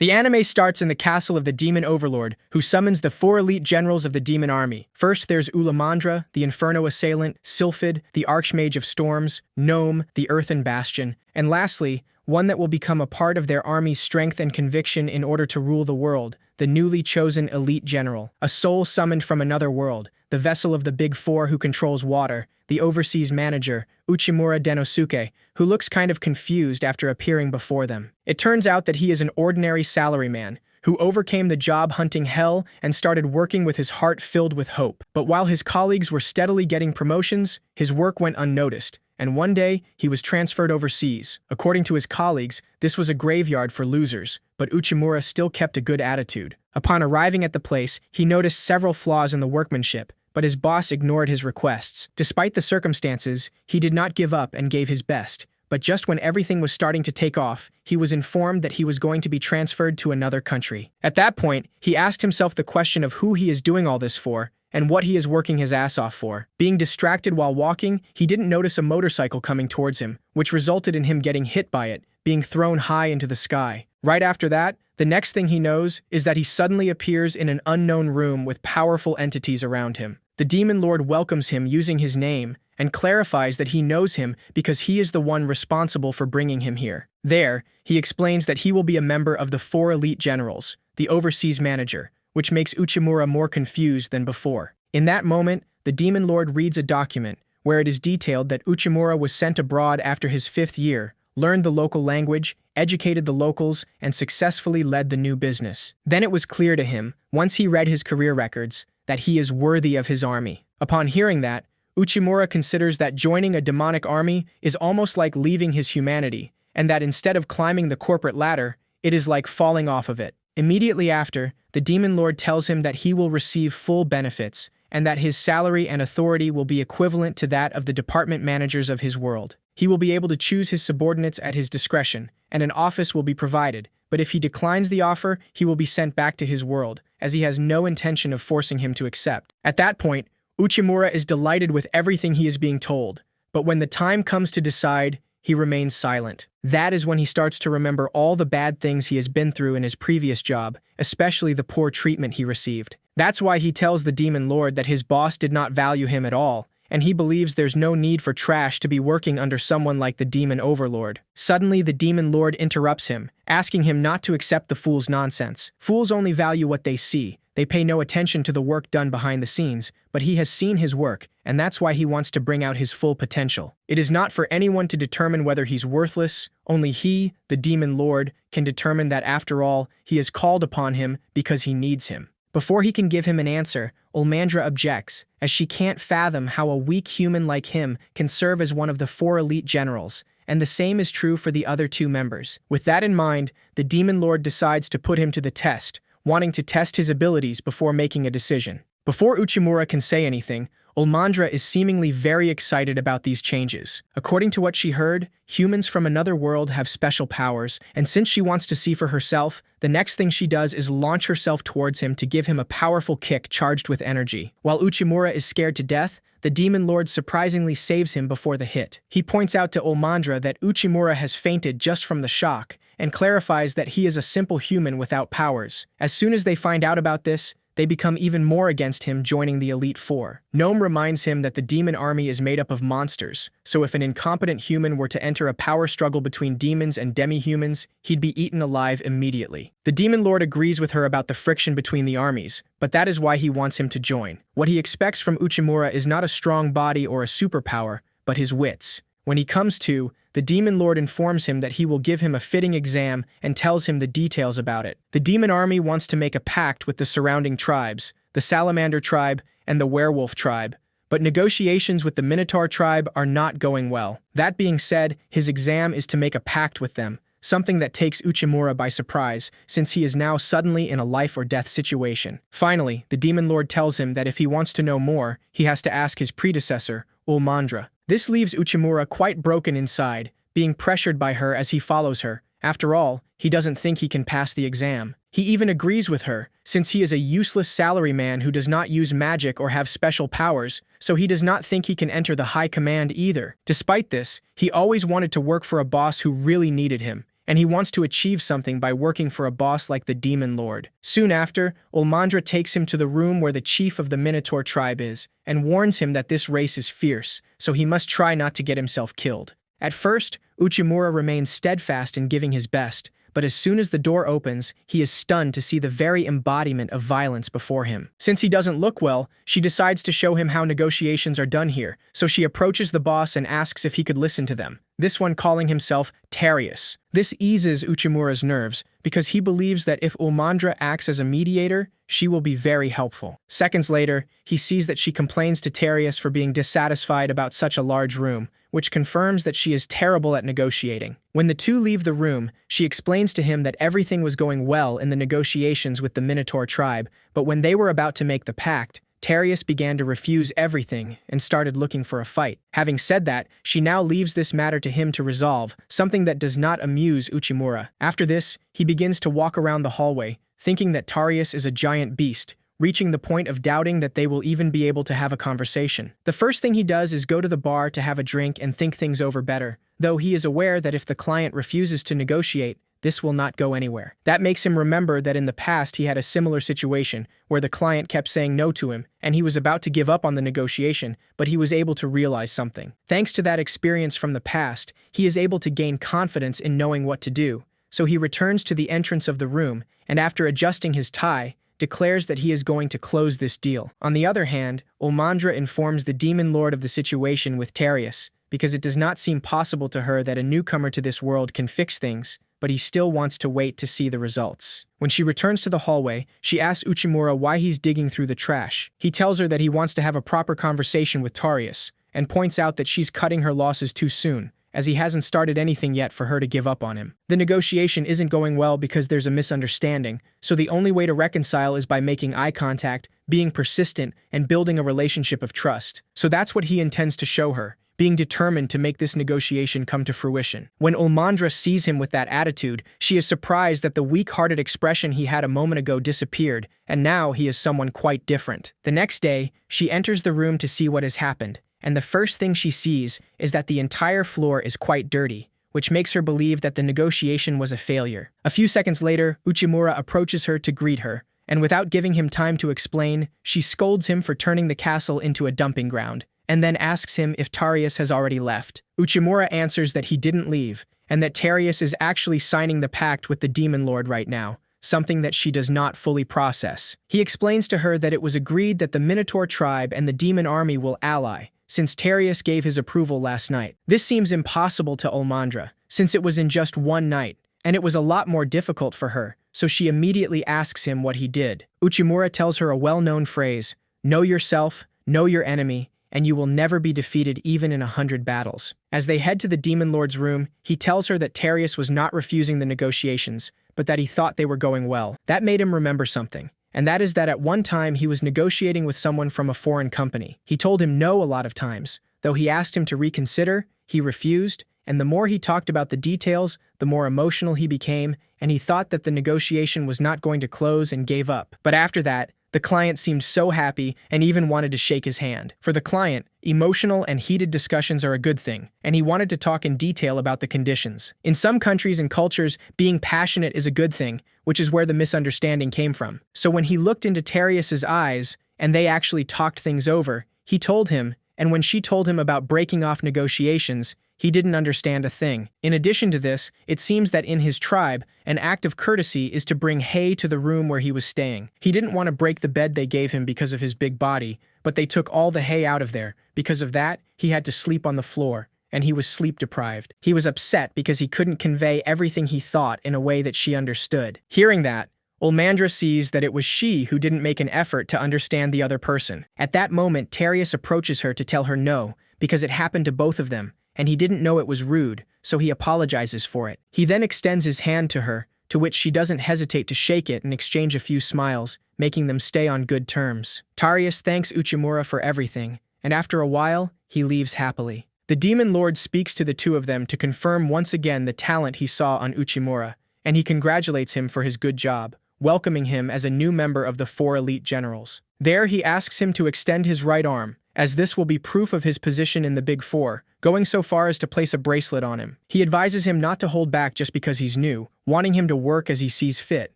The anime starts in the castle of the demon overlord, who summons the 4 elite generals of the demon army. First, there's Ulamandra, the inferno assailant, Sylphid, the archmage of storms, Gnome, the earthen bastion, and lastly, one that will become a part of their army's strength and conviction in order to rule the world, the newly chosen elite general, a soul summoned from another world, the vessel of the Big Four who controls water, the overseas manager, Uchimura Denosuke, who looks kind of confused after appearing before them. It turns out that he is an ordinary salaryman, who overcame the job hunting hell and started working with his heart filled with hope. But while his colleagues were steadily getting promotions, his work went unnoticed, and one day, he was transferred overseas. According to his colleagues, this was a graveyard for losers, but Uchimura still kept a good attitude. Upon arriving at the place, he noticed several flaws in the workmanship, but his boss ignored his requests. Despite the circumstances, he did not give up and gave his best. But just when everything was starting to take off, he was informed that he was going to be transferred to another country. At that point, he asked himself the question of who he is doing all this for, and what he is working his ass off for. Being distracted while walking, he didn't notice a motorcycle coming towards him, which resulted in him getting hit by it, being thrown high into the sky. Right after that, the next thing he knows is that he suddenly appears in an unknown room with powerful entities around him. The demon lord welcomes him using his name and clarifies that he knows him because he is the one responsible for bringing him here. There, he explains that he will be a member of the 4 elite generals, the overseas manager, which makes Uchimura more confused than before. In that moment, the demon lord reads a document where it is detailed that Uchimura was sent abroad after his 5th year, learned the local language, educated the locals, and successfully led the new business. Then it was clear to him, once he read his career records, that he is worthy of his army. Upon hearing that, Uchimura considers that joining a demonic army is almost like leaving his humanity, and that instead of climbing the corporate ladder, it is like falling off of it. Immediately after, the demon lord tells him that he will receive full benefits, and that his salary and authority will be equivalent to that of the department managers of his world. He will be able to choose his subordinates at his discretion, and an office will be provided, but if he declines the offer, he will be sent back to his world, as he has no intention of forcing him to accept. At that point, Uchimura is delighted with everything he is being told, but when the time comes to decide, he remains silent. That is when he starts to remember all the bad things he has been through in his previous job, especially the poor treatment he received. That's why he tells the demon lord that his boss did not value him at all, and he believes there's no need for trash to be working under someone like the demon overlord. Suddenly, the demon lord interrupts him, asking him not to accept the fool's nonsense. Fools only value what they see. They pay no attention to the work done behind the scenes, but he has seen his work, and that's why he wants to bring out his full potential. It is not for anyone to determine whether he's worthless. Only he, the demon lord, can determine that after all, he has called upon him because he needs him. Before he can give him an answer, Ulamandra objects, as she can't fathom how a weak human like him can serve as one of the 4 elite generals, and the same is true for the other 2 members. With that in mind, the demon lord decides to put him to the test, wanting to test his abilities before making a decision. Before Uchimura can say anything, Ulamandra is seemingly very excited about these changes. According to what she heard, humans from another world have special powers, and since she wants to see for herself, the next thing she does is launch herself towards him to give him a powerful kick charged with energy. While Uchimura is scared to death, the demon lord surprisingly saves him before the hit. He points out to Ulamandra that Uchimura has fainted just from the shock, and clarifies that he is a simple human without powers. As soon as they find out about this, they become even more against him joining the Elite Four. Gnome reminds him that the demon army is made up of monsters, so if an incompetent human were to enter a power struggle between demons and demi-humans, he'd be eaten alive immediately. The demon lord agrees with her about the friction between the armies, but that is why he wants him to join. What he expects from Uchimura is not a strong body or a superpower, but his wits. When he comes to, the demon lord informs him that he will give him a fitting exam and tells him the details about it. The demon army wants to make a pact with the surrounding tribes, the salamander tribe and the werewolf tribe, but negotiations with the minotaur tribe are not going well. That being said, his exam is to make a pact with them, something that takes Uchimura by surprise, since he is now suddenly in a life or death situation. Finally, the demon lord tells him that if he wants to know more, he has to ask his predecessor, Ulamandra. This leaves Uchimura quite broken inside, being pressured by her as he follows her. After all, he doesn't think he can pass the exam. He even agrees with her, since he is a useless salaryman who does not use magic or have special powers, so he does not think he can enter the high command either. Despite this, he always wanted to work for a boss who really needed him. and he wants to achieve something by working for a boss like the Demon Lord. Soon after, Ulmandra takes him to the room where the chief of the Minotaur tribe is, and warns him that this race is fierce, so he must try not to get himself killed. At first, Uchimura remains steadfast in giving his best, but as soon as the door opens, he is stunned to see the very embodiment of violence before him. Since he doesn't look well, she decides to show him how negotiations are done here, so she approaches the boss and asks if he could listen to them, this one calling himself Tarius. This eases Uchimura's nerves, because he believes that if Ulmandra acts as a mediator, she will be very helpful. Seconds later, he sees that she complains to Tarius for being dissatisfied about such a large room, which confirms that she is terrible at negotiating. When the two leave the room, she explains to him that everything was going well in the negotiations with the Minotaur tribe, but when they were about to make the pact, Tarius began to refuse everything and started looking for a fight. Having said that, she now leaves this matter to him to resolve, something that does not amuse Uchimura. After this, he begins to walk around the hallway, thinking that Tarius is a giant beast, reaching the point of doubting that they will even be able to have a conversation. The first thing he does is go to the bar to have a drink and think things over better, though he is aware that if the client refuses to negotiate, this will not go anywhere. That makes him remember that in the past he had a similar situation where the client kept saying no to him, and he was about to give up on the negotiation, but he was able to realize something. Thanks to that experience from the past, he is able to gain confidence in knowing what to do, so he returns to the entrance of the room, and after adjusting his tie, declares that he is going to close this deal. On the other hand, Ulmandra informs the Demon Lord of the situation with Tarius, because it does not seem possible to her that a newcomer to this world can fix things, but he still wants to wait to see the results. When she returns to the hallway, she asks Uchimura why he's digging through the trash. He tells her that he wants to have a proper conversation with Tarius, and points out that she's cutting her losses too soon, as he hasn't started anything yet for her to give up on him. The negotiation isn't going well because there's a misunderstanding, so the only way to reconcile is by making eye contact, being persistent, and building a relationship of trust. So that's what he intends to show her, being determined to make this negotiation come to fruition. When Ulmandra sees him with that attitude, she is surprised that the weak-hearted expression he had a moment ago disappeared, and now he is someone quite different. The next day, she enters the room to see what has happened, and the first thing she sees is that the entire floor is quite dirty, which makes her believe that the negotiation was a failure. A few seconds later, Uchimura approaches her to greet her, and without giving him time to explain, she scolds him for turning the castle into a dumping ground, and then asks him if Tarius has already left. Uchimura answers that he didn't leave, and that Tarius is actually signing the pact with the Demon Lord right now, something that she does not fully process. He explains to her that it was agreed that the Minotaur tribe and the Demon Army will ally, since Tarius gave his approval last night. This seems impossible to Ulmandra, since it was in just one night, and it was a lot more difficult for her, so she immediately asks him what he did. Uchimura tells her a well-known phrase, "Know yourself, know your enemy, and you will never be defeated even in 100 battles." As they head to the Demon Lord's room, he tells her that Tarius was not refusing the negotiations, but that he thought they were going well. That made him remember something, and that is that at one time he was negotiating with someone from a foreign company. He told him no a lot of times, though he asked him to reconsider, he refused, and the more he talked about the details, the more emotional he became, and he thought that the negotiation was not going to close and gave up. But after that, the client seemed so happy and even wanted to shake his hand. For the client, emotional and heated discussions are a good thing, and he wanted to talk in detail about the conditions. In some countries and cultures, being passionate is a good thing, which is where the misunderstanding came from. So when he looked into Tarius's eyes, and they actually talked things over, he told him, and when she told him about breaking off negotiations, he didn't understand a thing. In addition to this, it seems that in his tribe, an act of courtesy is to bring hay to the room where he was staying. He didn't want to break the bed they gave him because of his big body, but they took all the hay out of there. Because of that, he had to sleep on the floor, and he was sleep-deprived. He was upset because he couldn't convey everything he thought in a way that she understood. Hearing that, Ulmandra sees that it was she who didn't make an effort to understand the other person. At that moment, Tarius approaches her to tell her no, because it happened to both of them, and he didn't know it was rude, so he apologizes for it. He then extends his hand to her, to which she doesn't hesitate to shake it and exchange a few smiles, making them stay on good terms. Tarius thanks Uchimura for everything, and after a while, he leaves happily. The Demon Lord speaks to the two of them to confirm once again the talent he saw on Uchimura, and he congratulates him for his good job, welcoming him as a new member of the 4 elite generals. There he asks him to extend his right arm, as this will be proof of his position in the Big Four, going so far as to place a bracelet on him. He advises him not to hold back just because he's new, wanting him to work as he sees fit,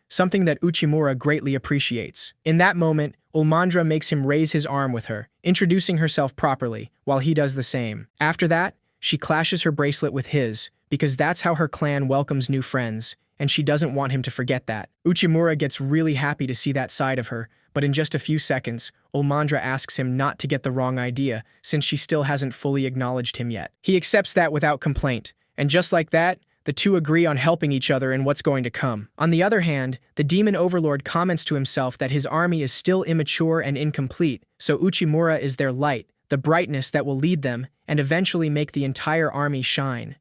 something that Uchimura greatly appreciates. In that moment, Ulmandra makes him raise his arm with her, introducing herself properly, while he does the same. After that, she clashes her bracelet with his, because that's how her clan welcomes new friends, and she doesn't want him to forget that. Uchimura gets really happy to see that side of her, but in just a few seconds, Ulmandra asks him not to get the wrong idea, since she still hasn't fully acknowledged him yet. He accepts that without complaint, and just like that, the two agree on helping each other in what's going to come. On the other hand, the demon overlord comments to himself that his army is still immature and incomplete, so Uchimura is their light, the brightness that will lead them and eventually make the entire army shine.